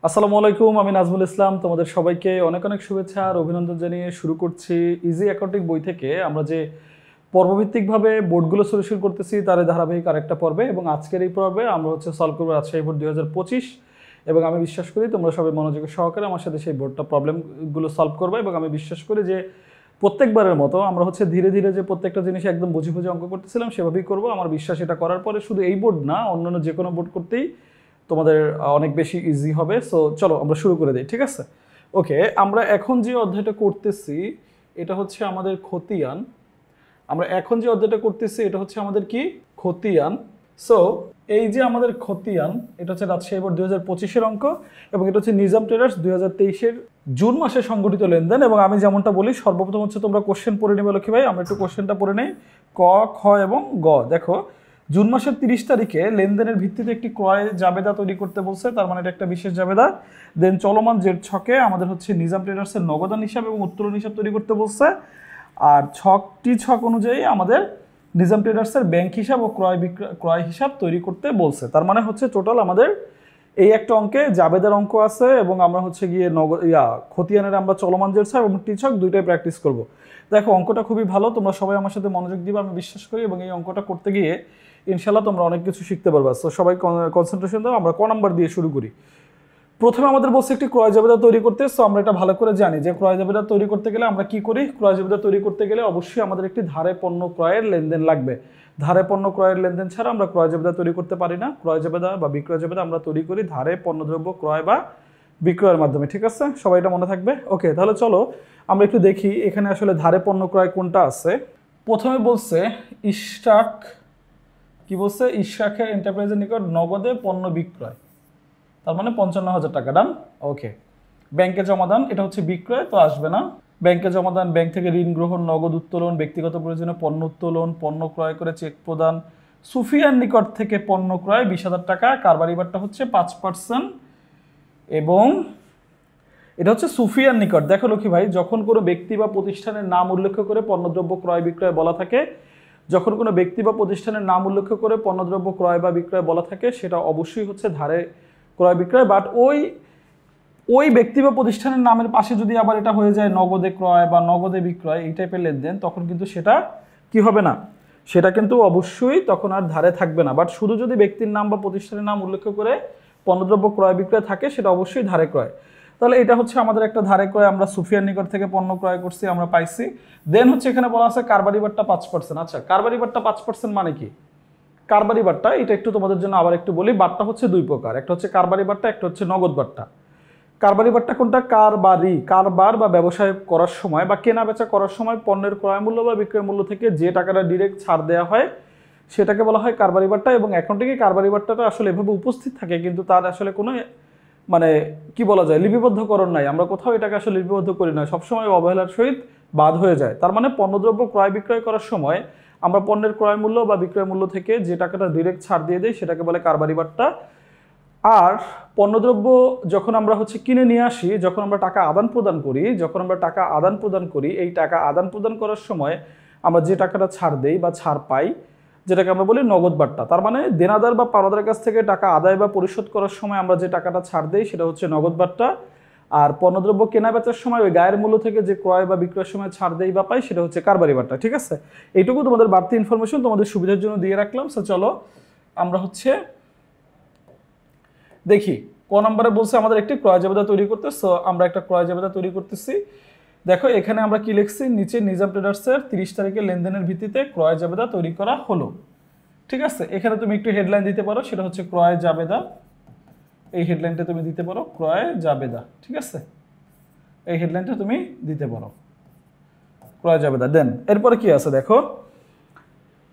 আসসালামু আলাইকুম, আমি নাজমুল ইসলাম। তোমাদের সবাইকে অনেক অনেক শুভেচ্ছা আর অভিনন্দন জানিয়ে শুরু করছি ইজি অ্যাকাউন্টিং বই থেকে। আমরা যে পর্বভিত্তিকভাবে বোর্ডগুলো সলিউশন করতেছি তার ধারাবাহিক আরেকটা পর্বে, এবং আজকের এই পর্বে আমরা সলভ করবো রাজশাহী বোর্ড 2025। এবং আমি বিশ্বাস করি তোমরা সবাই মনোযোগ সহকারে আমার সাথে সেই বোর্ডটা প্রবলেমগুলো সলভ করবে। এবং আমি বিশ্বাস করি যে প্রত্যেকবারের মতো আমরা ধীরে ধীরে যে প্রত্যেকটা জিনিস একদম বুঝে বুঝে অঙ্ক করতেছিলাম সেভাবেই করবো। আমার বিশ্বাস এটা করার পরে শুধু এই বোর্ড না, অন্যান্য যে কোনো বোর্ড করতেই তোমাদের অনেক বেশি ইজি হবে। সো চলো আমরা শুরু করে দিই, ঠিক আছে? ওকে, আমরা এখন যে অধ্যায়টা করতেছি এটা আমাদের খতিয়ান। আমরা এখন যে অধ্যায়টা করতেছি এটা আমাদের কি খতিয়ান। সো এই যে আমাদের খতিয়ান, এটা রাজশাহী বোর্ড 2025-এর অঙ্ক, এবং এটা নিজাম ট্রেডার্স 2023-এর জুন মাসে সংগঠিত লেনদেন। এবং আমি যেমনটা বলি সর্বপ্রথম তোমরা কোশ্চেন পড়ে নেবে লক্ষ্মী ভাই। আমরা একটু কোশ্চেনটা পড়ে নেই। ক, খ এবং গ। দেখো, জুন মাসের 30 তারিখে লেনদেনের ভিত্তিতে একটি ক্রয় জাবেদা তৈরি করতে বলছে, তার মানে এটা একটা বিশেষ জাবেদা। দেন চলমান জেড ছকে আমাদের নিজাম ট্রেডার্সের নগদান হিসাব এবং উত্তোলন হিসাব তৈরি করতে বলছে। আর ছক অনুযায়ী আমাদের নিজাম ট্রেডার্সের ব্যাংক হিসাব ও ক্রয় হিসাব তৈরি করতে বলছে। তার মানে টোটাল আমাদের এই একটা অঙ্কে জাবেদার অঙ্ক আছে, এবং আমরা গিয়ে খতিয়ানের আমরা চলমান জেড ছক এবং টি ছক দুইটাই প্র্যাকটিস করব। দেখো, অঙ্কটা খুবই ভালো, তোমরা সবাই আমার সাথে মনোযোগ দিবে আমি বিশ্বাস করি, এবং এই অঙ্কটা করতে গিয়ে ইনশাল্লাহ তোমরা অনেক কিছু শিখতে পারবা। তো সবাই কনসেন্ট্রেশন দাও। আমরা ক নাম্বার দিয়ে শুরু করি। প্রথমে আমাদের বলছে একটি ক্রয় জাবেদা তৈরি করতে। সো আমরা এটা ভালো করে জানি যে ক্রয় জাবেদা তৈরি করতে গেলে আমরা কি করি। ক্রয় জাবেদা তৈরি করতে গেলে অবশ্যই আমাদের একটি ধারে পণ্য ক্রয়ের লেনদেন লাগবে। ধারে পণ্য ক্রয়ের লেনদেন ছাড়া আমরা ক্রয় জাবেদা তৈরি করতে পারি না। ক্রয় জাবেদা বা বিক্রয় জাবেদা আমরা তৈরি করি ধারে পণ্যদ্রব্য ক্রয় বা বিক্রয়ের মাধ্যমে, ঠিক আছে? সবাই এটা মনে থাকবে। ওকে, তাহলে চলো আমরা একটু দেখি এখানে ধারে পণ্য ক্রয় কোনটা আছে। প্রথমে বলছে ইশরাক, কি বলছে? ইশরাকের এন্টারপ্রাইজের নিকট নগদে পণ্য বিক্রয়, তার মানে 55,000 টাকা দাম। ওকে, ব্যাংকে জমাদান, এটা বিক্রয়, তো আসবে না। ব্যাংকে জমাদান, ব্যাংক থেকে ঋণ গ্রহণ, নগদ উত্তোলন, ব্যক্তিগত প্রয়োজনে পণ্য উত্তোলন, পণ্য ক্রয় করে চেক প্রদান, সুফিয়ার নিকট থেকে পণ্য ক্রয় 20,000 টাকা। কারবারি বারটা 5%, এবং এটা সুফিয়ার নিকট। দেখো লক্ষ্মী ভাই, যখন কোনো ব্যক্তি বা প্রতিষ্ঠানের নাম উল্লেখ করে পণ্যদ্রব্য ক্রয় বিক্রয় বলা থাকে, যখন কোনো ব্যক্তি বা প্রতিষ্ঠানের নাম উল্লেখ করে পণ্যদ্রব্য ক্রয় বা বিক্রয় বলা থাকে, সেটা অবশ্যই ধারে ক্রয় বিক্রয়। বাট ওই ব্যক্তি বা প্রতিষ্ঠানের নামের পাশে যদি আবার এটা হয়ে যায় নগদে ক্রয় বা নগদে বিক্রয়, এই টাইপের লেনদেন, তখন কিন্তু সেটা কি হবে না, সেটা কিন্তু অবশ্যই তখন আর ধারে থাকবে না। বাট শুধু যদি ব্যক্তির নাম বা প্রতিষ্ঠানের নাম উল্লেখ করে পণ্যদ্রব্য ক্রয় বিক্রয় থাকে, সেটা অবশ্যই ধারে ক্রয়। তাহলে এটা আমাদের একটা ধারে ক্রয়। আমরা সুফিয়ার নিকট থেকে পণ্য ক্রয় করছি, আমরা পাইছি। দেন এখানে বলা আছে কারবারি বারটা 5%। আচ্ছা, কারবারি বারটা 5% মানে কি? কারবারি বারটা এটা একটু তোমাদের জন্য আবার একটু বলি। বারটা দুই প্রকার, একটা কারবারি বারটা, একটা নগদ বারটা। কারবারি বারটা কোনটা? কারবার বা ব্যবসায় করার সময় বা কেনা বেচা করার সময় পণ্যের ক্রয় মূল্য বা বিক্রয় মূল্য থেকে যে টাকাটা ডিরেক্ট ছাড় দেওয়া হয় সেটাকে বলা হয় কারবারি বারটা। এবং অ্যাকাউন্টিংয়ে কারবারি বারটাটা এভাবে উপস্থিত থাকে, কিন্তু তার কোনো মানে কি বলা যায়, লিপিবদ্ধকরণ নাই। আমরা কোথাও এটাকে লিপিবদ্ধ করি না, সবসময় অবহেলার সহিত বাদ হয়ে যায়। তার মানে পণ্যদ্রব্য ক্রয় বিক্রয় করার সময় আমরা পণ্যের ক্রয় মূল্য বা বিক্রয় মূল্য থেকে যে টাকাটা ডিরেক্ট ছাড় দিয়ে দিই সেটাকে বলে কারবারি বারটা। আর পণ্যদ্রব্য যখন আমরা কিনে নিয়ে আসি, যখন আমরা টাকা আদান প্রদান করি, এই টাকা আদান প্রদান করার সময় আমরা যে টাকাটা ছাড় দেই বা ছাড় পাই, যেটাকে আমরা বলি নগদ বারটা। তার মানে দেনাদার বা পাওনাদারের কাছ থেকে টাকা আদায় বা পরিশোধ করার সময় আমরা যে টাকাটা ছাড় দেই সেটা নগদ বারটা। আর পণ্যদ্রব্য কেনা বেচার সময় ওই গায়ের মূল্য থেকে যে ক্রয় বা বিক্রয়ের সময় ছাড় দেই বা পাই সেটা কারবারি বারটা, ঠিক আছে? এইটুকু তোমাদের বাড়তি ইনফরমেশন তোমাদের সুবিধার জন্য দিয়ে রাখলাম। সো চলো আমরা দেখি ক নম্বরে বলছে আমাদের একটি ক্রয় জাবেদা তৈরি করতে। সো আমরা একটা ক্রয় জাবেদা তৈরি করতেছি। দেখো এখানে আমরা কি লিখছি, নিচে নিজাম ট্রেডার্সের 30 তারিখে লেনদেনের ভিত্তিতে ক্রয় জাবেদা তৈরি করা হলো, ঠিক আছে? এখানে তুমি একটু হেডলাইন দিতে পারো, সেটা ক্রয় জাবেদা। এই হেডলাইনটা তুমি দিতে পারো ক্রয় জাবেদা, ঠিক আছে? এই হেডলাইনটা তুমি দিতে পারো ক্রয় জাবেদা। দেন এরপরে কি আছে দেখো,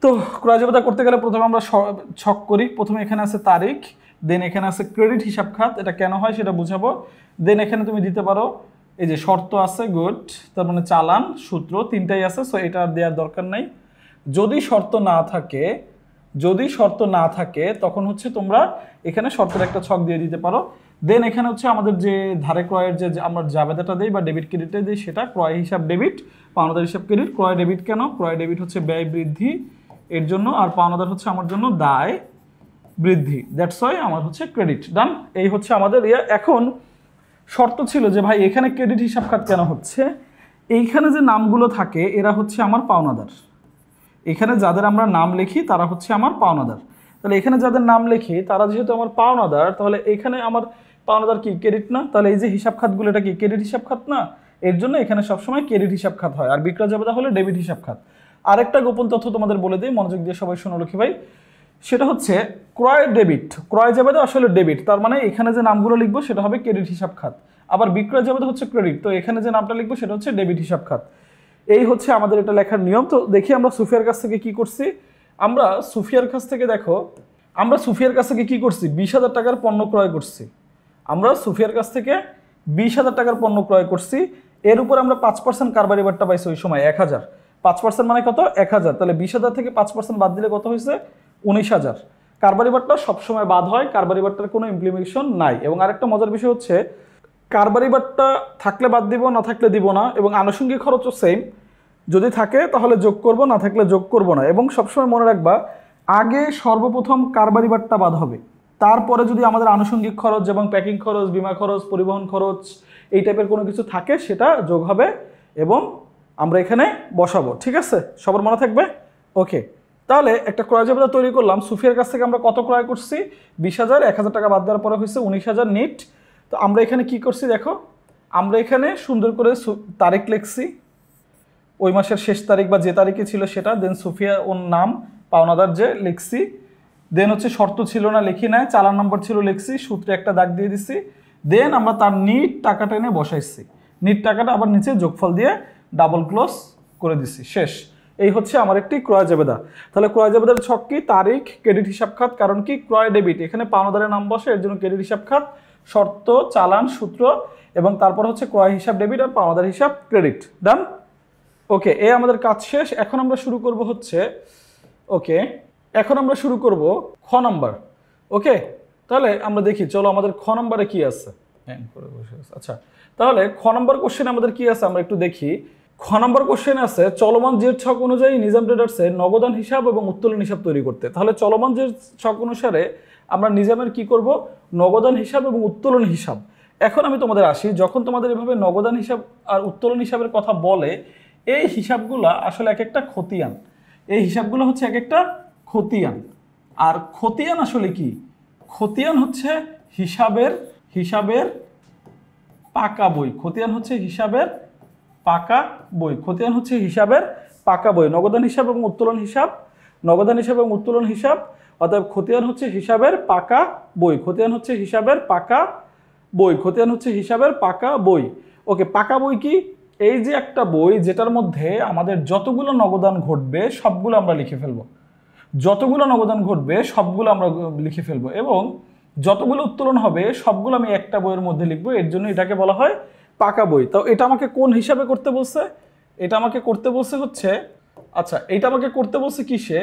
তো ক্রয় জাবেদা করতে গেলে প্রথমে আমরা ছক করি। প্রথমে এখানে আছে তারিখ, দেন এখানে আছে ক্রেডিট হিসাব খাত, এটা কেন হয় সেটা বুঝাবো। দেন এখানে তুমি দিতে পারো এই যে শর্ত আছে, গুড, তার মানে চালান, সূত্র, তিনটাই আছে। সো এটা আর দেওয়ার দরকার নাই। যদি শর্ত না থাকে তখন তোমরা এখানে শর্তের একটা ছক দিয়ে দিতে পারো। দেন এখানে আমাদের যে ধারে ক্রয়ের যে আমরা জাবেদাটা দেই বা ডেবিট ক্রেডিটে দিই সেটা ক্রয় হিসাব ডেবিট, পাওনাদার হিসাব ক্রেডিট। ক্রয় ডেবিট কেন? ক্রয় ডেবিট ব্যয় বৃদ্ধি এর জন্য, আর পাওনাদার আমার জন্য দায় বৃদ্ধি, দ্যাটস ওয়াই আমার হচ্ছে ক্রেডিট। ডান, এই হচ্ছে আমাদের ইয়ে। এখন শর্ত ছিল যে ভাই এখানে ক্রেডিট হিসাব খাত কেন হচ্ছে, এইখানে যে নামগুলো থাকে এরা হচ্ছে আমার পাওনাদার, এখানে যাদের আমরা নাম লিখি তারা হচ্ছে আমার পাওনাদার। তাহলে এখানে যাদের নাম লিখি তারা যেহেতু আমার পাওনাদার, তাহলে এখানে আমার পাওনাদার কি ক্রেডিট না? তাহলে এই যে হিসাব খাতগুলো এটা কি ক্রেডিট হিসাব খাত না? এর জন্য এখানে সবসময় ক্রেডিট হিসাব খাত হয়, আর বিক্রয় জাবেদা হলে ডেবিট হিসাব খাত। আরেকটা গোপন তথ্য তোমাদের বলে দিই, মনোযোগ দিয়ে সবাই শোনো লক্ষ্মী ভাই, সেটা হচ্ছে ক্রয় ডেবিট, ক্রয় জাবেদা আসলে ডেবিট, তার মানে এখানে যে নামগুলো লিখবো সেটা হবে ক্রেডিট হিসাব খাত। আবার বিক্রয় জাবেদা হচ্ছে ক্রেডিট, তো এখানে যে নামটা লিখবো সেটা হচ্ছে ডেবিট হিসাব খাত। এই হচ্ছে আমাদের এটা লেখার নিয়ম। তো দেখি আমরা সুফিয়ার কাছ থেকে কি করছি। আমরা সুফিয়ার কাছ থেকে দেখো, আমরা সুফিয়ার কাছ থেকে কি করছি, 20,000 টাকার পণ্য ক্রয় করছি। আমরা সুফিয়ার কাছ থেকে 20,000 টাকার পণ্য ক্রয় করছি, এর উপর আমরা 5% কারবারি বাট্টা পাইছি ওই সময় 1,000। 5% মানে কত? 1,000। তাহলে 20,000 থেকে 5% বাদ দিলে কত হয়েছে? 19,000। কারবারি বাট্টা সবসময় বাদ হয়, কারবারি বাট্টার কোনো ইমপ্লিমেন্টেশন নাই। এবং আরেকটা মজার বিষয় হচ্ছে কারবারি বাট্টা থাকলে বাদ দিব, না থাকলে দিব না। এবং আনুষঙ্গিক খরচও সেম, যদি থাকে তাহলে যোগ করব, না থাকলে যোগ করব না। এবং সবসময় মনে রাখবা আগে সর্বপ্রথম কারবারি বাট্টা বাদ হবে, তারপরে যদি আমাদের আনুষঙ্গিক খরচ যেমন প্যাকিং খরচ, বিমা খরচ, পরিবহন খরচ এই টাইপের কোনো কিছু থাকে সেটা যোগ হবে এবং আমরা এখানে বসাবো। ঠিক আছে, সবার মনে থাকবে? ওকে, তাহলে একটা ক্রয় জাবেদা তৈরি করলাম। সুফিয়ার কাছ থেকে আমরা কত ক্রয় করছি? 20,000, 1,000 টাকা বাদ দেওয়ার পরে হয়েছে 19,000 নিট। তো আমরা এখানে কি করছি দেখো, আমরা এখানে সুন্দর করে তারিখ লিখছি, ওই মাসের শেষ তারিখ বা যে তারিখে ছিল সেটা, দেন সুফিয়া ওর নাম পাওনাদার যে লিখছি, দেন হচ্ছে শর্ত ছিল না লিখি নাই, চালান নম্বর ছিল লিখছি, সূত্রে একটা দাগ দিয়ে দিছি, দেন আমরা তার নিট টাকাটা এনে বসাইছি, নিট টাকাটা আবার নিচে যোগফল দিয়ে ডাবল ক্লোজ করে দিছি, শেষ। এই হচ্ছে আমার একটি ক্রয় জাবেদা। তাহলে ক্রয় জাবেদার ছক কি? তারিখ, ক্রেডিট হিসাব খাত, কারণ কি ক্রয় ডেবিট, এখানে পাওনাদারের নাম বসে এর জন্য ক্রেডিট হিসাব খাত, শর্ত, চালান, সূত্র, এবং তারপর হচ্ছে ক্রয় হিসাব ডেবিট আর পাওনাদার হিসাব ক্রেডিট। ডান? ওকে, এই আমাদের কাজ শেষ। এখন আমরা শুরু করব হচ্ছে, ওকে, এখন আমরা শুরু করব খ নাম্বার। ওকে, তাহলে আমরা দেখি, চলো আমাদের খ নাম্বারে কি আছে। আচ্ছা, তাহলে খ নাম্বার কোশ্চেনে আমাদের কি আছে আমরা একটু দেখি। খ নাম্বার কোশ্চেনে আছে চলমান জের ছক অনুযায়ী নিজাম ট্রেডার্সের নগদান হিসাব এবং উত্তোলন হিসাব তৈরি করতে। তাহলে চলমান জের ছক অনুসারে আমরা নিজামের কি করব? নগদান হিসাব এবং উত্তোলন হিসাব। এখন আমি তোমাদের আসি, যখন তোমাদের এভাবে নগদান হিসাব আর উত্তোলন হিসাবের কথা বলে, এই হিসাবগুলো আসলে এক একটা খতিয়ান, এই হিসাবগুলো হচ্ছে এক একটা খতিয়ান। আর খতিয়ান আসলে কি? খতিয়ান হচ্ছে হিসাবের হিসাবের পাকা বই, খতিয়ান হচ্ছে হিসাবের পাকা বই, খতিয়ান হচ্ছে হিসাবের পাকা বই। নগদান হিসাব এবং উত্তোলন হিসাব, নগদান হিসাব এবং উত্তোলন হিসাব, অর্থাৎ খতিয়ান হচ্ছে হিসাবের পাকা বই, খতিয়ান হচ্ছে হিসাবের পাকা বই, খতিয়ান হচ্ছে হিসাবের পাকা বই। ওকে, পাকা বই কি? এই যে একটা বই যেটার মধ্যে আমাদের যতগুলো নগদান ঘটবে সবগুলো আমরা লিখে ফেলবো, যতগুলো নগদান ঘটবে সবগুলো আমরা লিখে ফেলবো, এবং যতগুলো উত্তোলন হবে সবগুলো আমি একটা বইয়ের মধ্যে লিখবো, এর জন্য এটাকে বলা হয় পাকা বই। তো এটা আমাকে কোন হিসাবে করতে বলছে? এটা আমাকে করতে বলছে হচ্ছে, আচ্ছা এটা আমাকে করতে বলছে কিসে?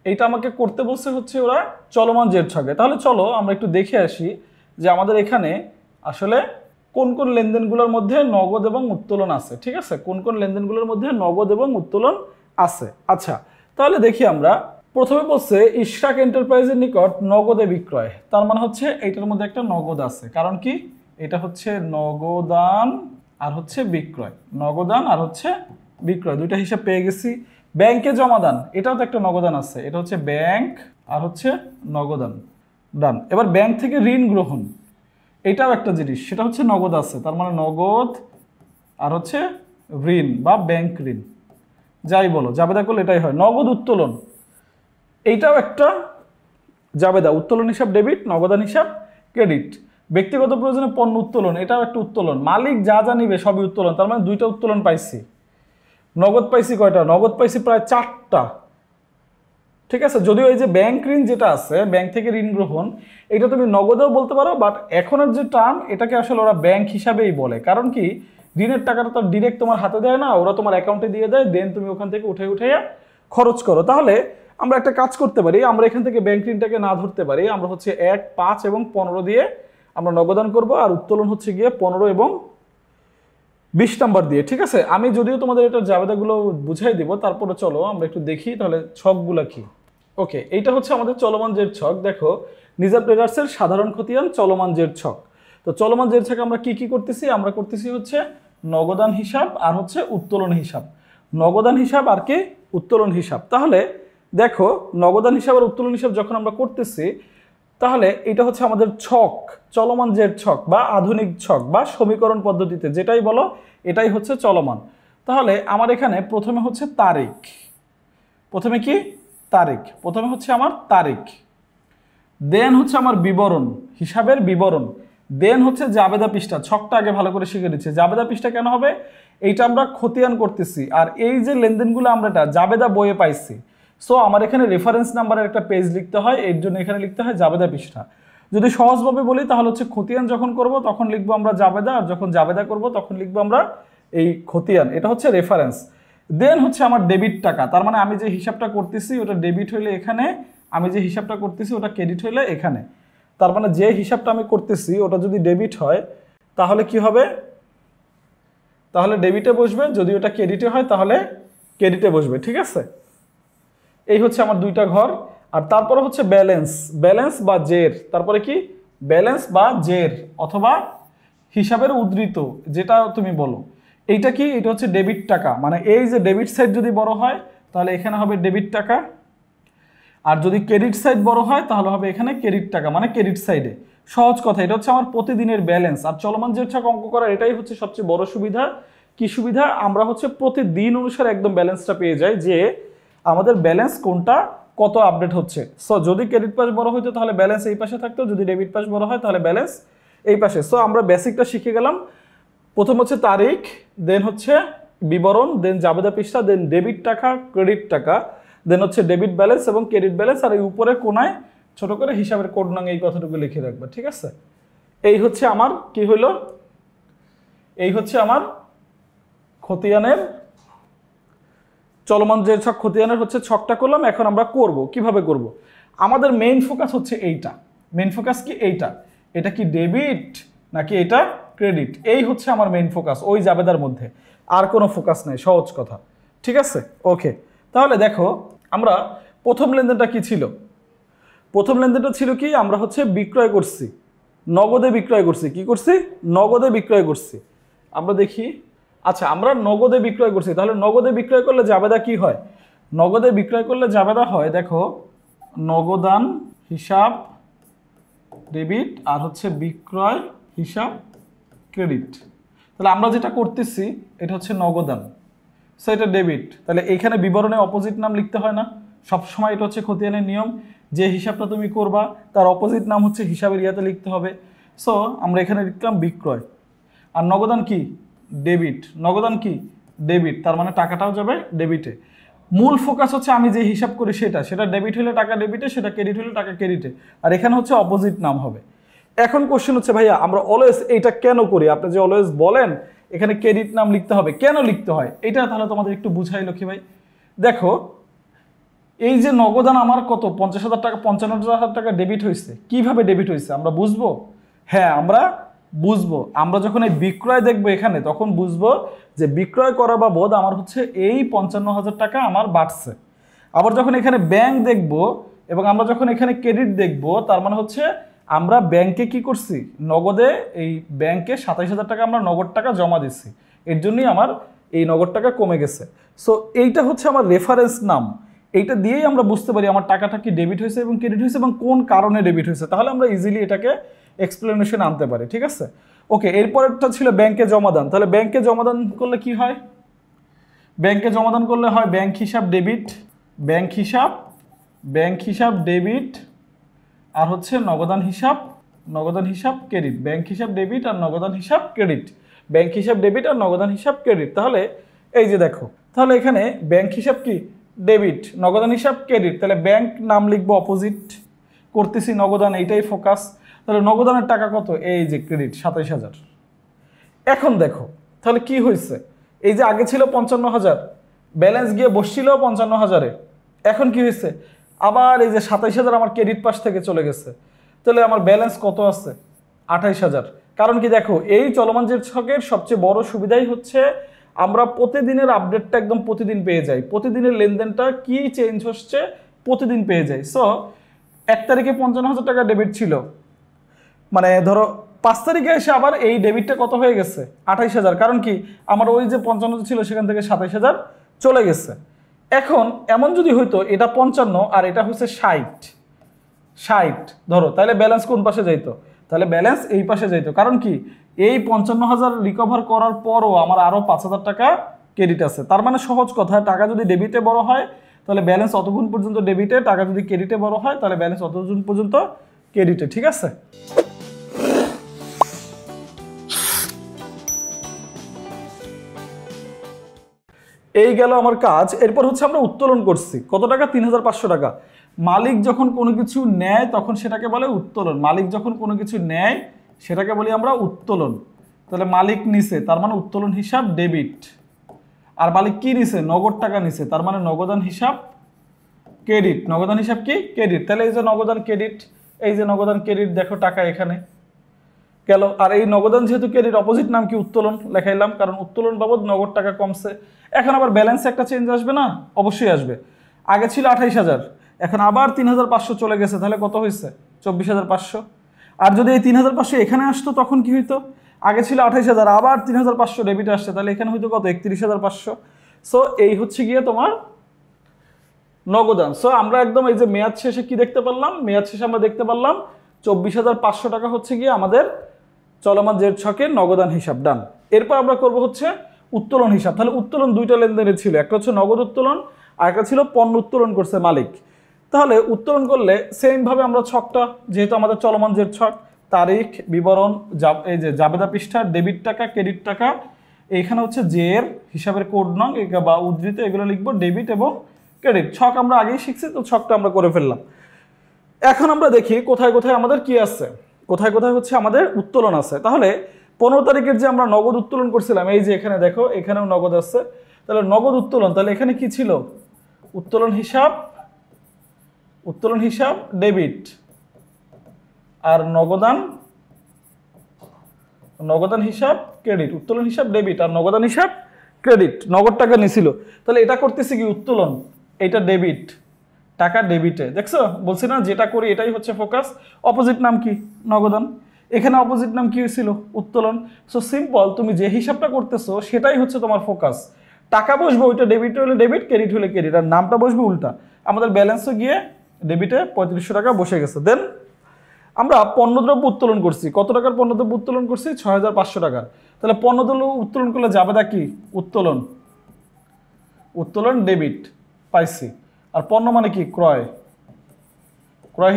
এইটা আমাকে করতে বলছে হচ্ছে ওরা চলমান জের ছকে। তাহলে চলো আমরা একটু দেখে আসি যে আমাদের এখানে আসলে কোন কোন লেনদেনগুলোর মধ্যে নগদ এবং উত্তোলন আছে। ঠিক আছে, কোন কোন লেনদেনগুলোর মধ্যে নগদ এবং উত্তোলন আছে। আচ্ছা, তাহলে দেখি আমরা। প্রথমে বলছে ইশরাক এন্টারপ্রাইজের নিকট নগদে বিক্রয়, তার মানে হচ্ছে এইটার মধ্যে একটা নগদ আছে, কারণ কি এটা হচ্ছে নগদান আর হচ্ছে বিক্রয়, নগদান আর হচ্ছে বিক্রয়, দুইটা হিসাব পেয়ে গেছি। ব্যাংকে জমাদান, এটাও তো একটা নগদান আছে, এটা হচ্ছে ব্যাংক আর হচ্ছে নগদান। ডান। এবার ব্যাংক থেকে ঋণ গ্রহণ, এটাও একটা জিনিস, সেটা হচ্ছে নগদ আছে, তার মানে নগদ আর হচ্ছে ঋণ বা ব্যাংক ঋণ, যাই বলো, জাবেদা করলে এটাই হয়। নগদ উত্তোলন, এইটাও একটা জাবেদা, উত্তোলন হিসাব ডেবিট, নগদান হিসাব ক্রেডিট। ব্যক্তিগত প্রয়োজনে পণ্য উত্তোলন, এটাও একটা উত্তোলন, মালিক যা যা নিবে সবই উত্তোলন, তার মানে দুইটা উত্তোলন পাইছি। নগদ পাইছি কয়টা? নগদ পাইছি প্রায় 4টা। ঠিক আছে, যদিও এই যে ব্যাংক ঋণ যেটা আছে, ব্যাংক থেকে ঋণ গ্রহণ, এটা তুমি নগদেও বলতে পারো, বাট এখনের যে টার্ম এটাকে আসলে ওরা ব্যাংক হিসাবেই বলে। কারণ কি, ঋণের টাকাটা তো ডিরেক্ট তোমার হাতে দেয় না, ওরা তোমার অ্যাকাউন্টে দিয়ে দেয়, দেন তুমি ওখান থেকে উঠে খরচ করো। তাহলে আমরা একটা কাজ করতে পারি, আমরা এখান থেকে ব্যাংক ঋণটাকে না ধরতে পারি, আমরা হচ্ছে 1, 5 এবং 15 দিয়ে আমরা নগদান করব, আর উত্তোলন হচ্ছে গিয়ে 15 এবং 20 নাম্বার দিয়ে। ঠিক আছে, আমি যদিও তোমাদের এটা জাবেদাগুলো বুঝাই দিব, তারপরে চলো আমরা একটু দেখি তাহলে ছকগুলা কি। ওকে, এইটা হচ্ছে আমাদের চলমান জের ছক। দেখো নিজাম ট্রেডার্সের সাধারণ খতিয়ান চলমান জের ছক। তো চলমান জের ছকে আমরা কি কি করতেছি? আমরা করতেছি হচ্ছে নগদান হিসাব আর হচ্ছে উত্তোলন হিসাব। নগদান হিসাব আর কি উত্তোলন হিসাব। তাহলে দেখো নগদান হিসাব আর উত্তোলন হিসাব যখন আমরা করতেছি, তাহলে এটা হচ্ছে আমাদের ছক, চলমান জের ছক বা আধুনিক ছক বা সমীকরণ পদ্ধতিতে যেটাই বলো এটাই হচ্ছে চলমান। তাহলে আমার এখানে প্রথমে হচ্ছে তারিখ, প্রথমে কি তারিখ, প্রথমে হচ্ছে আমার তারিখ, দেন হচ্ছে আমার বিবরণ, হিসাবের বিবরণ, দেন হচ্ছে জাবেদা পৃষ্ঠা। ছকটা আগে ভালো করে শিখে নিচ্ছে। জাবেদা পৃষ্ঠা কেন হবে? এইটা আমরা খতিয়ান করতেছি, আর এই যে লেনদেনগুলো আমরা এটা জাবেদা বইয়ে পাইছি। সো আমার এখানে রেফারেন্স নাম্বারের একটা পেজ লিখতে হয়, এর জন্য এখানে লিখতে হয় জাবেদা পৃষ্ঠা। যদি সহজভাবে বলি তাহলে হচ্ছে খতিয়ান যখন করব তখন লিখবো আমরা জাবেদা, আর যখন জাবেদা করব তখন লিখবো আমরা এই খতিয়ান। এটা হচ্ছে রেফারেন্স। দেন হচ্ছে আমার ডেবিট টাকা, তার মানে আমি যে হিসাবটা করতেছি ওটা ডেবিট হইলে এখানে, আমি যে হিসাবটা করতেছি ওটা ক্রেডিট হইলে এখানে। তার মানে যে হিসাবটা আমি করতেছি ওটা যদি ডেবিট হয় তাহলে কি হবে? তাহলে ডেবিটে বসবে, যদি ওটা ক্রেডিটে হয় তাহলে ক্রেডিটে বসবে। ঠিক আছে, এই হচ্ছে আমার দুইটা ঘর। আর তারপরে হচ্ছে ব্যালেন্স, ব্যালেন্স বা জের, তারপরে কি ব্যালেন্স বা জের অথবা হিসাবের উদ্ধৃত, যেটা তুমি বলো। এইটা কি? এটা হচ্ছে ডেবিট টাকা, মানে এই যে ডেবিট সাইড যদি বড় হয় তাহলে এখানে হবে ডেবিট টাকা, আর যদি ক্রেডিট সাইড বড় হয় তাহলে হবে এখানে ক্রেডিট টাকা, মানে ক্রেডিট সাইডে। সহজ কথা, এটা হচ্ছে আমার প্রতিদিনের ব্যালেন্স। আর চলমান জের ছক অঙ্ক করার এটাই হচ্ছে সবচেয়ে বড় সুবিধা। কি সুবিধা? আমরা হচ্ছে প্রতিদিন অনুসারে একদম ব্যালেন্সটা পেয়ে যাই, যে আমাদের ব্যালেন্স কোনটা কত আপডেট হচ্ছে। সো যদি ক্রেডিট পাশ বড় হইতো তাহলে ব্যালেন্স এই পাশে থাকতো, যদি ডেবিট পাশ বড় হয় তাহলে ব্যালেন্স এই পাশে। সো আমরা বেসিকটা শিখে গেলাম। প্রথম হচ্ছে তারিখ, দেন হচ্ছে বিবরণ, দেন জাবেদা পৃষ্ঠা, দেন ডেবিট টাকা, ক্রেডিট টাকা, দেন হচ্ছে ডেবিট ব্যালেন্স এবং ক্রেডিট ব্যালেন্স, আর এই উপরে কোনায় ছোট করে হিসাবের কোড নং এই কথাটুকু লিখে রাখবে। ঠিক আছে, এই হচ্ছে আমার কি হইল, এই হচ্ছে আমার খতিয়ানের চলমান যে ছক, খতিয়ানের হচ্ছে ছকটা করলাম। এখন আমরা করব কিভাবে করব? আমাদের মেইন ফোকাস হচ্ছে এইটা। মেইন ফোকাস কি এইটা? এটা কি ডেবিট নাকি এটা ক্রেডিট? এই হচ্ছে আমার মেইন ফোকাস ওই জাবেদার মধ্যে, আর কোনো ফোকাস নেই। সহজ কথা। ঠিক আছে, ওকে। তাহলে দেখো আমরা প্রথম লেনদেনটা কি ছিল? প্রথম লেনদেনটা ছিল কি? আমরা হচ্ছে বিক্রয় করছি, নগদে বিক্রয় করছি। কি করছি? নগদে বিক্রয় করছি। আমরা দেখি, আচ্ছা আমরা নগদে বিক্রয় করছি। তাহলে নগদে বিক্রয় করলে জাবেদা কি হয়? নগদে বিক্রয় করলে জাবেদা হয়, দেখো নগদান হিসাব ডেবিট আর হচ্ছে বিক্রয় হিসাব ক্রেডিট। তাহলে আমরা যেটা করতেছি এটা হচ্ছে নগদান, সো এটা ডেবিট। তাহলে এখানে বিবরণে অপোজিট নাম লিখতে হয় না? সবসময় এটা হচ্ছে খতিয়ানের নিয়ম, যে হিসাবটা তুমি করবা তার অপোজিট নাম হচ্ছে হিসাবের ইয়াতে লিখতে হবে। সো আমরা এখানে লিখলাম বিক্রয়। আর নগদান কি? ডেবিট। নগদান কি? ডেবিট, তার মানে টাকাটাও যাবে ডেবিটে। মূল ফোকাস হচ্ছে আমি যে হিসাব করি সেটা ডেবিট হলে টাকা ডেবিটে, সেটা ক্রেডিট হলে টাকা ক্রেডিটে। আর এখানে হচ্ছে অপোজিট নাম হবে। এখন কোশ্চেন হচ্ছে ভাইয়া আমরা অলওয়েজ এইটা কেন করি? আপনি যে অলওয়েজ বলেন এখানে ক্রেডিট নাম লিখতে হবে, কেন লিখতে হয় এটা তাহলে তোমাদের একটু বুঝাই লক্ষ্মী ভাই। দেখো এই যে নগদান আমার কত 50,000 টাকা, 55,000 টাকা ডেবিট হয়েছে। কিভাবে ডেবিট হয়েছে আমরা বুঝবো? হ্যাঁ আমরা বুঝবো। আমরা যখন এই বিক্রয় দেখবো এখানে তখন বুঝবো যে বিক্রয় করা বাবদ আমার হচ্ছে এই 55,000 টাকা আমার বাড়ছে। আবার যখন এখানে ব্যাংক দেখবো এবং আমরা যখন এখানে ক্রেডিট দেখবো, তার মানে হচ্ছে আমরা ব্যাংকে কি করছি? নগদে এই ব্যাংকে 27,000 টাকা আমরা নগদ টাকা জমা দিচ্ছি, এর জন্যই আমার এই নগদ টাকা কমে গেছে। সো এইটা হচ্ছে আমার রেফারেন্স নাম। এইটা দিয়েই আমরা বুঝতে পারি আমার টাকাটা কি ডেবিট হয়েছে এবং ক্রেডিট হয়েছে এবং কোন কারণে ডেবিট হয়েছে। তাহলে আমরা ইজিলি এটাকে এক্সপ্লেনেশন আনতে পারি। ঠিক আছে, ওকে। এরপরটা ছিল ব্যাংকে জমাদান। তাহলে ব্যাংকে জমাদান করলে কি হয়? ব্যাংকে জমাদান করলে হয় ব্যাংক হিসাব ডেবিট, ব্যাংক হিসাব ডেবিট আর হচ্ছে নগদান হিসাব ক্রেডিট। ব্যাংক হিসাব ডেবিট আর নগদান হিসাব ক্রেডিট, ব্যাংক হিসাব ডেবিট আর নগদান হিসাব ক্রেডিট। তাহলে এই যে দেখো, তাহলে এখানে ব্যাংক হিসাব কি? ডেবিট, নগদান হিসাব ক্রেডিট। তাহলে ব্যাংক নাম লিখবো অপোজিট, করতেছি নগদান, এইটাই ফোকাস। তাহলে নগদানের টাকা কত? এই যে ক্রেডিট 27,000। এখন দেখো তাহলে কি হয়েছে? এই যে আগে ছিল 55,000, ব্যালেন্স গিয়ে বসছিল 55,000-এ, এখন কি হয়েছে? আবার এই যে 27,000 আমার ক্রেডিট পাশ থেকে চলে গেছে। তাহলে আমার ব্যালেন্স কত আছে? 28,000। কারণ কি? দেখো এই চলমান জের ছকের সবচেয়ে বড় সুবিধাই হচ্ছে আমরা প্রতিদিনের আপডেটটা একদম প্রতিদিন পেয়ে যাই। প্রতিদিনের লেনদেনটা কি চেঞ্জ হচ্ছে প্রতিদিন পেয়ে যাই। সো 1 তারিখে 55,000 টাকা ডেবিট ছিল, মানে ধরো 5 তারিখে এসে আবার এই ডেবিটটা কত হয়ে গেছে 28,000। কারণ কি আমার ওই যে 55 ছিল সেখান থেকে 27,000 চলে গেছে। এখন এমন যদি হইতো এটা 55 আর এটা হচ্ছে 60 ধরো, তাহলে ব্যালেন্স কোন পাশে যাইতো? তাহলে ব্যালেন্স এই পাশে যাইতো। কারণ কি এই 55,000 রিকভার করার পরও আমার আরও 5,000 টাকা ক্রেডিট আছে। তার মানে সহজ কথা, টাকা যদি ডেবিটে বড় হয় তাহলে ব্যালেন্স অতগুণ পর্যন্ত ডেবিটে, টাকা যদি ক্রেডিটে বড় হয় তাহলে ব্যালেন্স অতগুণ পর্যন্ত ক্রেডিটে। ঠিক আছে? এই গেল আমার কাজ। এরপর হচ্ছে আমরা উত্তোলন করছি কত টাকা? 3,500 টাকা। মালিক যখন কোনো কিছু নেয় তখন সেটাকে বলে উত্তোলন। মালিক যখন কোনো কিছু নেয় সেটাকে বলি আমরা উত্তোলন। তাহলে মালিক নিছে, তার মানে উত্তোলন হিসাব ডেবিট। আর মালিক কি নিছে? নগদ টাকা নিছে, তার মানে নগদান হিসাব ক্রেডিট। নগদান হিসাব কি? ক্রেডিট। তাহলে এই যে নগদান ক্রেডিট, এই যে নগদান ক্রেডিট, দেখো টাকা এখানে গেল। আর এই নগদান যেহেতু ক্রেডিট, অপোজিট নাম কি? উত্তোলন লেখাইলাম, কারণ উত্তোলন বাবদ নগদ টাকা কমছে। এখন আবার ব্যালেন্সে একটা চেঞ্জ আসবে না? অবশ্যই আসবে। আগে ছিল 28,000, এখন আবার 3,500 চলে গেছে, তাহলে কত হয়েছে? 24,500। আর যদি এই 3,500 এখানে আসতো তখন কি হইতো? আগে ছিল 28,000, আবার 3,500 ডেবিটে আসছে, তাহলে এখানে হইতো কত? 31,500। সো এই হচ্ছে গিয়ে তোমার নগদান। সো আমরা একদম এই যে মেয়াদ শেষে কি দেখতে পারলাম? মেয়াদ শেষে আমরা দেখতে পারলাম 24,500 টাকা হচ্ছে গিয়ে আমাদের চলমান জেড ছকের নগদান হিসাব। ডান। এরপর আমরা করব হচ্ছে উত্তোলন হিসাব। তাহলে উত্তোলন দুইটা লেনদেনের ছিল, একটা হচ্ছে নগদ উত্তোলন আর একটা ছিল পণ্য উত্তোলন করছে মালিক। তাহলে উত্তোলন করলে সেম ভাবে আমরা ছকটা, যেহেতু আমাদের চলমান জেড ছক, তারিখ, বিবরণ, এই যে জাবেদা পৃষ্ঠা, ডেবিট টাকা, ক্রেডিট টাকা, এইখানে হচ্ছে জের হিসাবের কোড নং বা উদ্ধৃতি, এগুলো লিখবো ডেবিট এবং ক্রেডিট। ছক আমরা আগেই শিখছি, তো ছকটা আমরা করে ফেললাম। এখন আমরা দেখি কোথায় কোথায় আমাদের কি আছে, কোথায় কোথায় হচ্ছে আমাদের উত্তোলন আছে। তাহলে 15 তারিখের যে আমরা নগদ উত্তোলন করছিলাম, এই যে এখানে দেখো, এখানেও নগদ আছে। তাহলে নগদ উত্তোলন, তাহলে এখানে কি ছিল? উত্তোলন হিসাব ডেবিট, আর নগদান হিসাব ক্রেডিট। উত্তোলন হিসাব ডেবিট আর নগদান হিসাব ক্রেডিট। নগদ টাকা নিছিল, তাহলে এটা করতেছি কি? উত্তোলন। এটা ডেবিট, টাকা ডেবিটে। দেখছো, বলছি না যেটা করি এটাই হচ্ছে ফোকাস। অপোজিট নাম কি? নগদান। এখানে অপোজিট নাম কি হয়েছিল? উত্তোলন। সো সিম্পল, তুমি যে হিসাবটা করতেছো সেটাই হচ্ছে তোমার ফোকাস। টাকা বসবে ওইটা ডেবিট হলে ডেবিট, ক্রেডিট হলে ক্রেডিট, আর নামটা বসবে উল্টা। আমাদের ব্যালেন্সও গিয়ে ডেবিটে 3500 টাকা বসে গেছে। দেন আমরা পণ্যদ্রব্য উত্তোলন করছি। কত টাকার পণ্যদ্রব্য উত্তোলন করছি? 6,500 টাকার। তাহলে পণ্যদ্রব্য উত্তোলন করলে যাবেদা কি? উত্তোলন ডেবিট পাইছি। আর পণ্য মানে কি? ক্রয়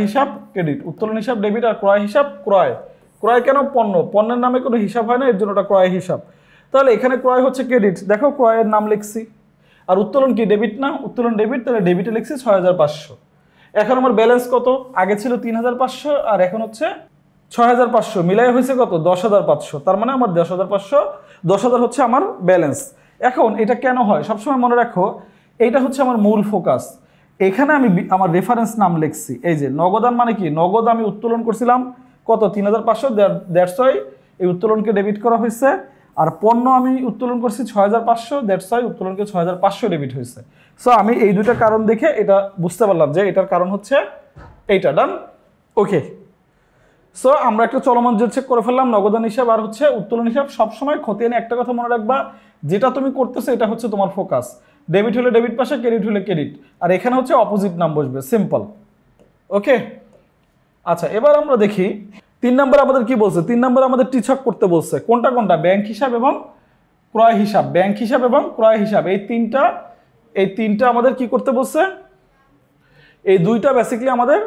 হিসাব ক্রেডিট। উত্তোলন হিসাব ডেবিট আর ক্রয় হিসাব ক্রয়। ক্রয় কেন? পণ্যের নামে কোনো হিসাব হয় না, এর জন্য ওটা ক্রয় হিসাব। তাহলে এখানে ক্রয় হচ্ছে ক্রেডিট, দেখো ক্রয়ের নাম লিখছি। আর উত্তোলন কি? ডেবিট না? উত্তোলন ডেবিট, তাহলে ডেবিটে লিখছি 6,500। এখন আমার ব্যালেন্স কত? আগে ছিল 3,500 আর এখন হচ্ছে 6,500, মিলাই হয়েছে কত? 10,500। তার মানে আমার 10,000 হচ্ছে আমার ব্যালেন্স। এখন এটা কেন হয় সবসময় মনে রাখো, এইটা হচ্ছে আমার মূল ফোকাস। এখানে আমি আমার রেফারেন্স নাম লিখছি, এই যে নগদান মানে কি? নগদ আমি উত্তোলন করছিলাম কত? 3,500, দ্যাটস ওয়াই এই উত্তোলনকে ডেবিট করা হয়েছে। আর পণ্য আমি উত্তোলন করছি 6,500, দ্যাটস ওয়াই উত্তোলনকে 6,500 ডেবিট হয়েছে। সো আমি এই দুইটা কারণ দেখে এটা বুঝতে পারলাম যে এটার কারণ হচ্ছে এইটা। ডান। ওকে। সো আমরা একটা চলমান জেড চেক করে ফেললাম, নগদান হিসাব আর হচ্ছে উত্তোলন হিসাব। সবসময় খতিয়ে নিয়ে একটা কথা মনে রাখবা, যেটা তুমি করতেছো এটা হচ্ছে তোমার ফোকাস। ডেবিট হলে ডেবিট পাশে, ক্রেডিট হলে ক্রেডিট, আর এখানে হচ্ছে অপোজিট নাম বসবে। সিম্পল। ওকে। আচ্ছা, এবার আমরা দেখি 3 নম্বর আমাদের কি বলছে। 3 নম্বর আমাদের টি ছক করতে বলছে। কোনটা? ব্যাংক হিসাব এবং ক্রয় হিসাব। ব্যাংক হিসাব এবং ক্রয় হিসাব, এই তিনটা আমাদের কি করতে বলছে? এই দুইটা বেসিক্যালি আমাদের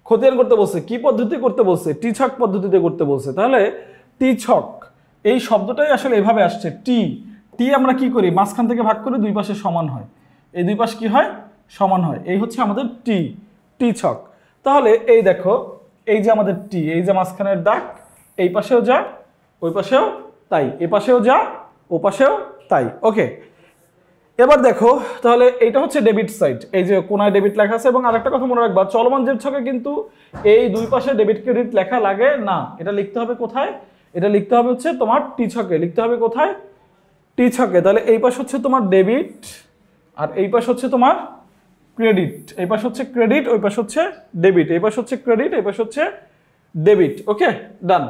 খতিয়ান করতে বলছে। কি পদ্ধতি করতে বলছে? টি ছক পদ্ধতিতে করতে বলছে। তাহলে টি ছক, এই শব্দটাই আসলে এভাবে আসছে। টি আমরা কি করি? মাঝখান থেকে ভাগ করে দুই পাশে সমান হয়, এই দুই পাশ কি হয়? সমান হয়। এই হচ্ছে আমাদের টি ছক। তাহলে এই দেখো, এই যে আমাদের টি, এই যে মাঝখানের দাগ, এই পাশেও যা, ওই পাশেও তাই, এ পাশেও যা, ও পাশেও তাই। ওকে। এবার দেখো, তাহলে এইটা হচ্ছে ডেবিট সাইড, এই যে কোনায় ডেবিট লেখা আছে। এবং আরেকটা কথা মনে রাখবা, চলমান জেড ছকে কিন্তু এই দুই পাশে ডেবিট ক্রেডিট লেখা লাগে না। এটা লিখতে হবে কোথায়? এটা লিখতে হবে হচ্ছে তোমার টি ছকে। লিখতে হবে কোথায়? টি ছকে। তাহলে এই পাশ হচ্ছে তোমার ডেবিট আর এই পাশ হচ্ছে তোমার ক্রেডিট, এই পাশে হচ্ছে ক্রেডিট, ওই পাশে হচ্ছে ডেবিট, এই পাশে হচ্ছে ক্রেডিট, এই পাশে হচ্ছে ডেবিট। ওকে, ডান।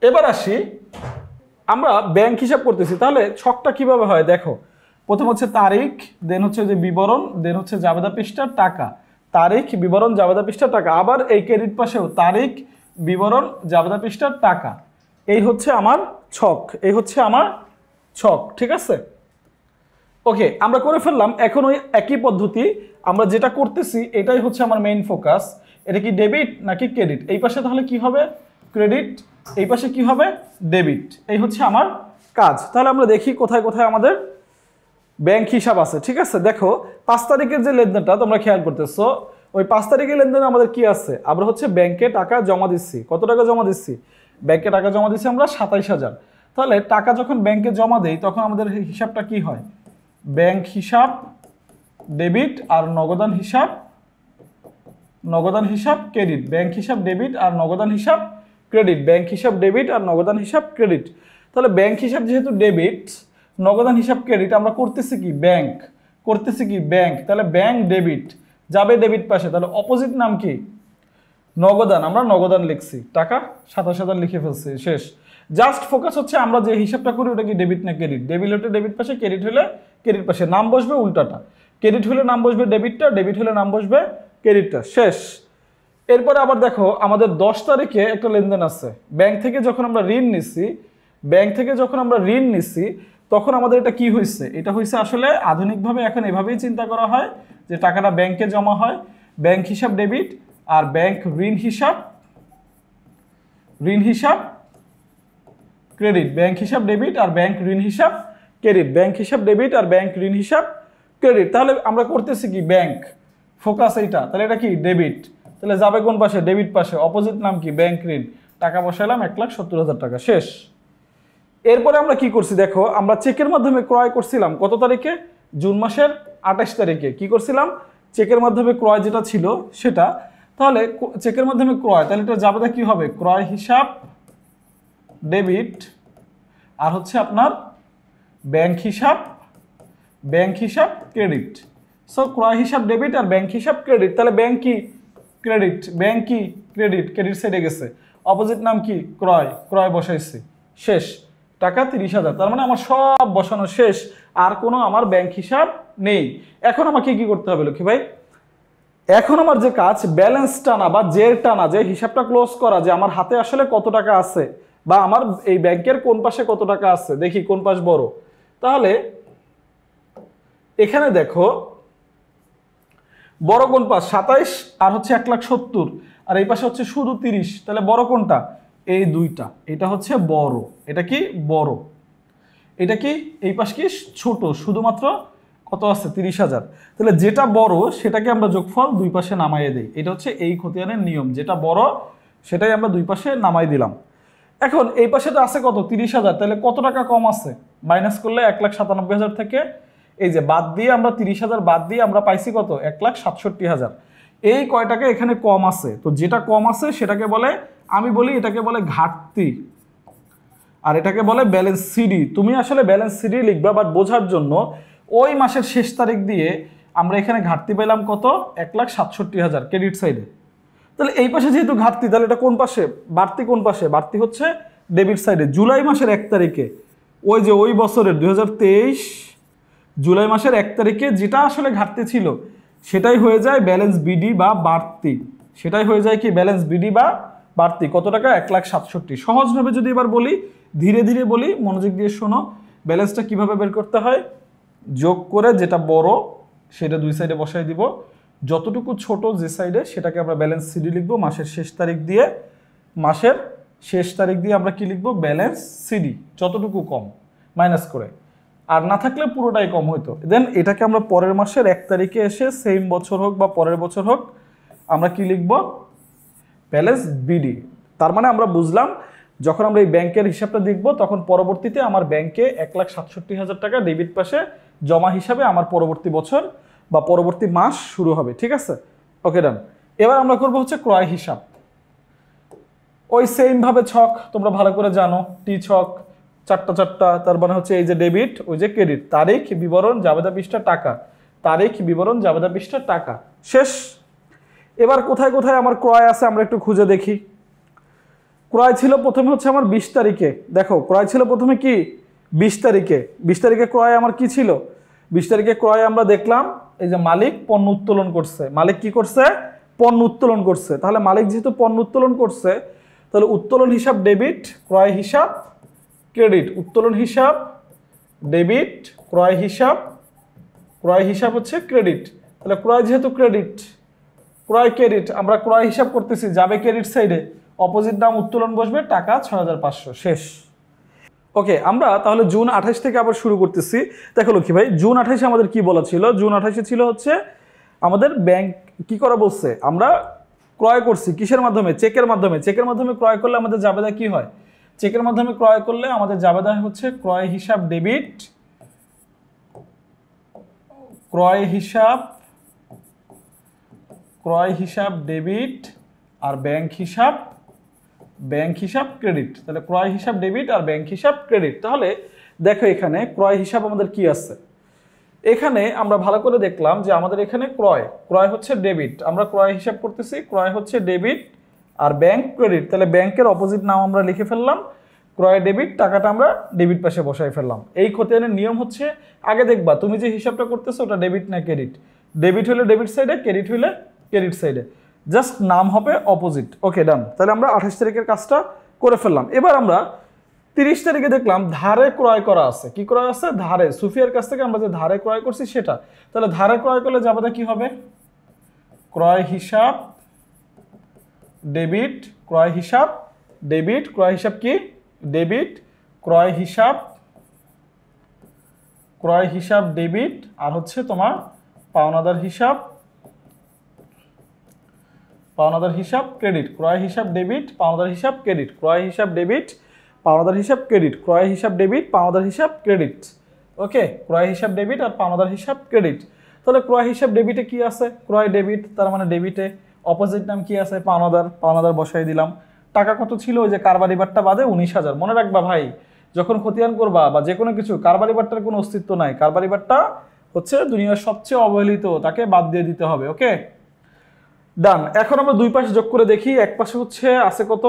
এবার আসি, আমরা ব্যাংক হিসাব করতেছি, তাহলে ছকটা কিভাবে হয় দেখো। প্রথম হচ্ছে তারিখ, দেন হচ্ছে যে বিবরণ, দেন হচ্ছে জাবেদা পৃষ্ঠা, টাকা। তারিখ, বিবরণ, জাবেদা পৃষ্ঠা, টাকা। আবার এই ক্রেডিট পাশেও তারিখ, বিবরণ, জাবেদা পৃষ্ঠা, টাকা। এই হচ্ছে আমার ছক, এই হচ্ছে আমার ছক, ঠিক আছে। ওকে, আমরা করে ফেললাম। এখন ওই একই পদ্ধতি আমরা যেটা করতেছি এটাই হচ্ছে আমার মেইন ফোকাস। এটা কি ডেবিট নাকি ক্রেডিট? এই পাশে তাহলে কি হবে? ক্রেডিট। এই পাশে কি হবে? ডেবিট। এই হচ্ছে আমার কাজ। তাহলে আমরা দেখি কোথায় কোথায় আমাদের ব্যাংক হিসাব আছে। ঠিক আছে, দেখো 5 তারিখের যে লেনদেনটা তোমরা খেয়াল করতেছো, ওই 5 তারিখের লেনদেনে আমাদের কি আছে? আমরা হচ্ছে ব্যাংকে টাকা জমা দিচ্ছি। কত টাকা জমা দিচ্ছি? ব্যাংকে টাকা জমা দিচ্ছি আমরা 27,000। তাহলে টাকা যখন ব্যাংকে জমা দেই তখন আমাদের হিসাবটা কি হয়? ব্যাংক হিসাব ডেবিট আর নগদান হিসাব ক্রেডিট। ব্যাংক হিসাব ডেবিট আর নগদান হিসাব ক্রেডিট। ব্যাংক হিসাব ডেবিট আর নগদান হিসাব ক্রেডিট। তাহলে ব্যাংক হিসাব যেহেতু ডেবিট, নগদান হিসাব ক্রেডিট, আমরা করতেছি কি? ব্যাংক। করতেছি কি? ব্যাংক। তাহলে ব্যাংক ডেবিট যাবে ডেবিট পাশে, তাহলে অপোজিট নাম কি? নগদান। আমরা নগদান লিখছি, টাকা 27,000 লিখে ফেলছি, শেষ। জাস্ট ফোকাস হচ্ছে আমরা যে হিসাবটা করি ওটা কি ডেবিট না ক্রেডিট। ডেবিট হলে ডেবিট পাশে, ক্রেডিট হলে ক্রেডিট পাশে, নাম বসবে উল্টাটা। ক্রেডিট হলে নাম বসবে ডেবিটটা, ডেবিট হলে নাম বসবে ক্রেডিটটা, শেষ। এরপরে আবার দেখো আমাদের 10 তারিখে একটা লেনদেন আছে। ব্যাংক থেকে যখন আমরা ঋণ নিচ্ছি, তখন আমাদের এটা কি হয়েছে? এটা হয়েছে আসলে আধুনিকভাবে এখন এভাবেই চিন্তা করা হয় যে টাকাটা ব্যাংকে জমা হয়, ব্যাংক হিসাব ডেবিট আর ব্যাংক ঋণ হিসাব ক্রেডিট। ব্যাংক হিসাব ডেবিট আর ব্যাংক ঋণ হিসাব ক্রেডিট। ব্যাংক হিসাব ডেবিট আর ব্যাংক ঋণ হিসাব ক্রেডিট। তাহলে আমরা করতেছি কি? ব্যাংক, ফোকাস এইটা। তাহলে এটা কি? ডেবিট। তাহলে যাবে কোন পাশে? ডেবিট পাশে। অপোজিট নাম কি? ব্যাংক ঋণ। টাকা বসাইলাম 1,70,000 টাকা, শেষ। এরপরে আমরা কি করছি দেখো, আমরা চেকের মাধ্যমে ক্রয় করছিলাম কত তারিখে? জুন মাসের 28 তারিখে। কি করছিলাম? চেকের মাধ্যমে ক্রয় যেটা ছিল সেটা। তাহলে চেকের মাধ্যমে ক্রয়, তাহলে এটা যাবে কি হবে? ক্রয় হিসাব ডেবিট আর হচ্ছে আপনার ব্যাংক হিসাব ক্রেডিট। সো ক্রয় হিসাব ডেবিট আর ব্যাংক হিসাব ক্রেডিট। তাহলে ব্যাংক কি? ক্রেডিট। ব্যাংক কি? ক্রেডিট। ক্রেডিট সাইডে গেছে, অপোজিট নাম কি? ক্রয় বসাইছি, শেষ। টাকা 30,000। তার মানে আমার সব বসানো শেষ, আর কোনো আমার ব্যাংক হিসাব নেই। এখন আমাকে কি করতে হবে লক্ষ্মী ভাই? এখন আমার যে কাজ, ব্যালেন্স টানা বা জের টানা, যে হিসাবটা ক্লোজ করা, যে আমার হাতে আসলে কত টাকা আছে বা আমার এই ব্যাংকের কোন পাশে কত টাকা আছে, দেখি কোন পাশ বড়। তাহলে এখানে দেখো বড় কোন পাশ? 27 আর হচ্ছে 1,70,000, আর এই পাশে হচ্ছে শুধু 30। তাহলে বড় কোনটা? এই দুইটা। এটা হচ্ছে বড়, এটা কি? বড়। এটা কি? এই পাশ কি? ছোট, শুধুমাত্র কত আছে? 30,000। তাহলে যেটা বড় সেটাকে আমরা যোগফল দুই পাশে নামাইয়ে দিই। এটা হচ্ছে এই খতিয়ানের নিয়ম, যেটা বড় সেটাই আমরা দুই পাশে নামাই দিলাম। এখন এই পাশেটা আছে কত? 30,000। তাহলে কত টাকা কম আছে? মাইনাস করলে 1,97,000 থেকে এই যে বাদ দিয়ে আমরা 30,000 বাদ দিয়ে আমরা পাইছি কত? 1,67,000। এই কয় টাকা এখানে কম আছে? তো যেটা কম আছে সেটাকে বলে, আমি বলি এটাকে বলে ঘাটতি, আর এটাকে বলে ব্যালেন্স সিডি। তুমি আসলে ব্যালেন্স সিডি লিখবা, বাট বোঝার জন্য ওই মাসের শেষ তারিখ দিয়ে আমরা এখানে ঘাটতি পেলাম কত? 1,67,000 ক্রেডিট সাইডে। তাহলে এই পাশে যেহেতু ঘাটতি, তাহলে এটা কোন পাশে? বাড়তি কোন পাশে? বাড়তি হচ্ছে ডেবিট সাইডে। জুলাই মাসের 1 তারিখে, ওই যে ওই বছরের 2023 জুলাই মাসের 1 তারিখে যেটা আসলে ঘাটতি ছিল সেটাই হয়ে যায় ব্যালেন্স বিডি বা বাড়তি। সেটাই হয়ে যায় কি? ব্যালেন্স বিডি বা বাড়তি। কত টাকা? 1,67,000। সহজভাবে যদি এবার বলি, ধীরে ধীরে বলি, মনোযোগ দিয়ে শোনো। ব্যালেন্সটা কিভাবে বের করতে হয়? যোগ করে যেটা বড় সেটা দুই সাইডে বসাই দিব, যতটুকু ছোট যে সাইডে সেটাকে আমরা ব্যালেন্স সিডি লিখবো। মাসের শেষ তারিখ দিয়ে আমরা কি লিখবো? Balance CD. যতটুকু কম মাইনাস করে, আর না থাকলে পুরোটাই কম হইতো। দেন এটাকে আমরা পরের মাসের 1 তারিখে এসে, সেম বছর হোক বা পরের বছর হোক, আমরা কি লিখবো? Balance BD. তার মানে আমরা বুঝলাম, যখন আমরা এই ব্যাংকের হিসাবটা দেখবো তখন পরবর্তীতে আমার ব্যাংকে 1,67,000 টাকা ডেবিট পাশে জমা হিসাবে আমার পরবর্তী বছর বা পরবর্তী মাস শুরু হবে। ঠিক আছে, ওকে, ডান। এবার আমরা করবো হচ্ছে ক্রয় হিসাব। ওই সেম ভাবে ছক তোমরা ভালো করে জানো, টি ছক, চারটা। তার মানে হচ্ছে এই যে ডেবিট, ওই যে ক্রেডিট, তারিখ, বিবরণ, জাবেদা পৃষ্ঠা, টাকা। তারিখ, বিবরণ, জাবেদা পৃষ্ঠা, টাকা, শেষ। এবার কোথায় কোথায় আমার ক্রয় আছে আমরা একটু খুঁজে দেখি। ক্রয় ছিল প্রথমে হচ্ছে আমার 20 তারিখে, দেখো ক্রয় ছিল প্রথমে কি 20 তারিখে। 20 তারিখে ক্রয় আমার কি ছিল? 20 তারিখে ক্রয় আমরা দেখলাম এই যে মালিক পণ্য উত্তোলন করছে। মালিক কি করছে? পণ্য উত্তোলন করছে। তাহলে মালিক যেহেতু পণ্য উত্তোলন করছে, তাহলে উত্তোলন হিসাব ডেবিট, ক্রয় হিসাব ক্রেডিট। উত্তোলন হিসাব ডেবিট, ক্রয় হিসাব হচ্ছে ক্রেডিট। তাহলে ক্রয় যেহেতু ক্রেডিট, ক্রয় ক্রেডিট, আমরা ক্রয় হিসাব করতেছি, যাবে ক্রেডিট সাইডে, অপোজিট দাম উত্তোলন বসবে, টাকা 6500, শেষ। ওকে, আমরা তাহলে জুন 28 থেকে আবার শুরু করতেছি। দেখো লক্ষ্মী ভাই, জুন 28 আমাদের কি বলা ছিল? জুন 28 ছিল হচ্ছে আমাদের ব্যাংক কি করা বলছে, আমরা ক্রয় করছি কিসের মাধ্যমে? চেকের মাধ্যমে। চেকের মাধ্যমে ক্রয় করলে আমাদের জাবেদা কি হয়? চেকের মাধ্যমে ক্রয় করলে আমাদের জাবেদা হচ্ছে ক্রয় হিসাব ডেবিট, ক্রয় হিসাব ডেবিট, আর ব্যাংক হিসাব ক্রেডিট। তাহলে ক্রয় হিসাব ডেবিট আর ব্যাংক হিসাব ক্রেডিট। তাহলে দেখো এখানে ক্রয় হিসাব আমাদের কি আছে, এখানে আমরা ভালো করে দেখলাম যে আমাদের এখানে ক্রয় হচ্ছে ডেবিট, আমরা ক্রয় হিসাব করতেছি, ক্রয় হচ্ছে ডেবিট আর ব্যাংক ক্রেডিট। তাহলে ব্যাংকের অপোজিট নাম আমরা লিখে ফেললাম, ক্রয় ডেবিট, টাকাটা আমরা ডেবিট পাশে বসাই ফেললাম। এই খতিয়ানের নিয়ম হচ্ছে, আগে দেখবা তুমি যে হিসাবটা করতেছো ওটা ডেবিট না ক্রেডিট। ডেবিট হলে ডেবিট সাইডে, ক্রেডিট হলে ক্রেডিট সাইডে, জাস্ট নাম হবে অপোজিট। ওকে, ডান। তাহলে আমরা 28 তারিখের কাজটা করে ফেললাম। এবার আমরা 30 তারিখে দেখলাম ধারে ক্রয় করা আছে। কি ক্রয় আছে? ধারে। সুফিয়ার কাছ থেকে আমরা যে ধারে ক্রয় করছি সেটা। তাহলে ধারে ক্রয় করলে জাবেদা কি হবে? ক্রয় হিসাব ডেবিট, ক্রয় হিসাব ডেবিট, ক্রয় হিসাব কি ডেবিট, ক্রয় হিসাব ডেবিট, আর হচ্ছে তোমার পাওনাদার হিসাব ক্রেডিট। ক্রয় হিসাব ডেবিট, পাওনাদার হিসাব ক্রেডিট, ক্রয় হিসাব ডেবিট, পাওনাদার হিসাব ক্রেডিট, ক্রয় হিসাব ডেবিট, পাওনাদার হিসাব ক্রেডিট। ওকে, ক্রয় হিসাব ডেবিট আর পাওনাদার হিসাব ক্রেডিট। তাহলে ক্রয় হিসাব ডেবিটে কি আছে? ক্রয় ডেবিট, তার মানে ডেবিটে অপোজিট নাম কি আছে? পাওনাদার বসাই দিলাম। টাকা কত ছিল? ওই যে কারবারি বাট্টা বাদে 19,000। মনে রাখবা ভাই, যখন খতিয়ান করবা বা যে কোনো কিছু, কারবারি বাট্টার কোনো অস্তিত্ব নাই। কারবারি বাট্টা হচ্ছে দুনিয়ার সবচেয়ে অবহেলিত, তাকে বাদ দিয়ে দিতে হবে। ওকে, ডান। এখন আমরা দুই পাশে যোগ করে দেখি। এক পাশে হচ্ছে আছে কত?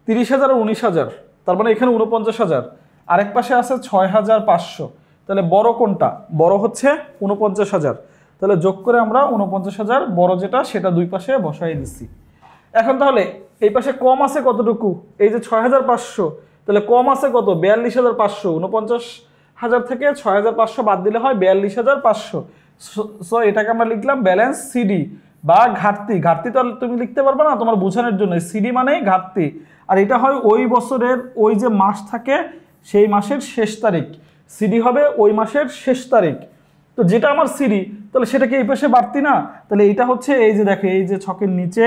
30,000 আর 19,000, তার মানে এখানে 49,000। আরেক পাশে আছে 6,500। তাহলে বড় কোনটা? বড় হচ্ছে 49,000। তাহলে যোগ করে আমরা 49,000 বড় যেটা, সেটা দুই পাশে বসাই দিচ্ছি। এখন তাহলে এই পাশে কম আছে কতটুকু? এই যে 6,500, তাহলে কম আছে কত? 42,500। 49,000 থেকে 6,500 বাদ দিলে হয় 42,500। সো এটাকে আমরা লিখলাম ব্যালেন্স সিডি বা ঘাটতি। ঘাটতি তো তুমি লিখতে পারবে না, তোমার বোঝানোর জন্য সিডি মানেই ঘাটতি। আর এটা হয় ওই বছরের ওই যে মাস থাকে সেই মাসের শেষ তারিখ। সিডি হবে ওই মাসের শেষ তারিখ। তো যেটা আমার সিডি, তাহলে সেটাকে এই পাশে বাড়তি না? তাহলে এটা হচ্ছে এই যে দেখো, এই যে ছকের নিচে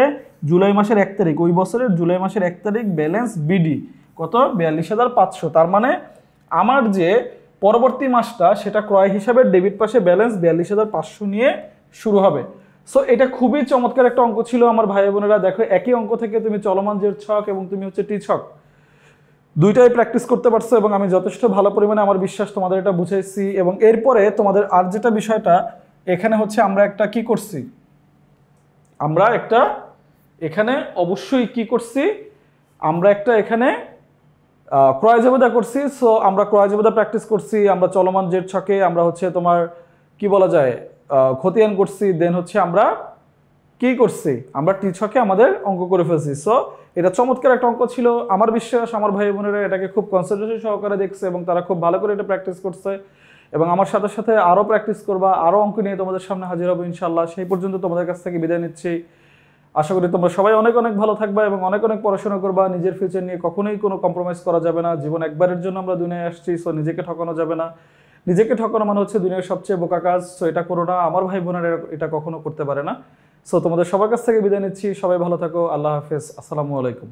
জুলাই মাসের 1 তারিখ, ওই বছরের জুলাই মাসের 1 তারিখ ব্যালেন্স বিডি কত? 42,500। তার মানে আমার যে পরবর্তী মাসটা সেটা ক্রয় হিসাবে ডেবিট পাশে ব্যালেন্স 42,500 নিয়ে শুরু হবে। সো এটা খুবই চমৎকার একটা অঙ্ক ছিল আমার ভাই বোনেরা। দেখো একই অঙ্ক থেকে তুমি চলমান জের ছক এবং তুমি হচ্ছে টি ছক দুইটাই প্র্যাকটিস করতে পারছো, এবং আমি যথেষ্ট ভালো পরিমাণে আমার বিশ্বাস তোমাদের এটা বুঝাইছি। এবং এরপরে তোমাদের আর যেটা বিষয়টা এখানে হচ্ছে, আমরা একটা কি করছি, আমরা একটা এখানে অবশ্যই কি করছি, আমরা একটা এখানে ক্রয় জাবেদা করছি। সো আমরা ক্রয় জাবেদা প্র্যাকটিস করছি, আমরা চলমান জের ছকে আমরা হচ্ছে তোমার কি বলা যায় খতিয়ান করছি, দেন হচ্ছে আমরা কি করছি, আমরা টি ছকে আমাদের অঙ্ক করে ফেলছি। সো এটা চমৎকার একটা অঙ্ক ছিল। আমার বিশ্বাস আমার ভাই বোনেরা এটাকে খুব কনসেন্ট্রেশন সহকারে দেখছে এবং তারা খুব ভালো করে এটা প্র্যাকটিস করছে, এবং আমার সাথে সাথে আরও প্র্যাকটিস করবা, আরও অঙ্ক নিয়ে তোমাদের সামনে হাজির হবো ইনশাল্লাহ। সেই পর্যন্ত তোমাদের কাছ থেকে বিদায় নিচ্ছি। আশা করি তোমরা সবাই অনেক অনেক ভালো থাকবা এবং অনেক অনেক পড়াশোনা করবা। নিজের ফিউচার নিয়ে কখনোই কোনো কম্প্রোমাইজ করা যাবে না। জীবন একবারের জন্য আমরা দুনিয়ায় আসছি, সো নিজেকে ঠকানো যাবে না। নিজেকে ঠকানো মানে হচ্ছে দুনিয়ার সবচেয়ে বোকা কাজ। সো এটা করো না, আমার ভাই বোনেরা এটা কখনো করতে পারে না। সো তোমাদের সবার কাছ থেকে বিদায় নিচ্ছি। সবাই ভালো থাকো। আল্লাহ হাফেজ। আসসালামু আলাইকুম।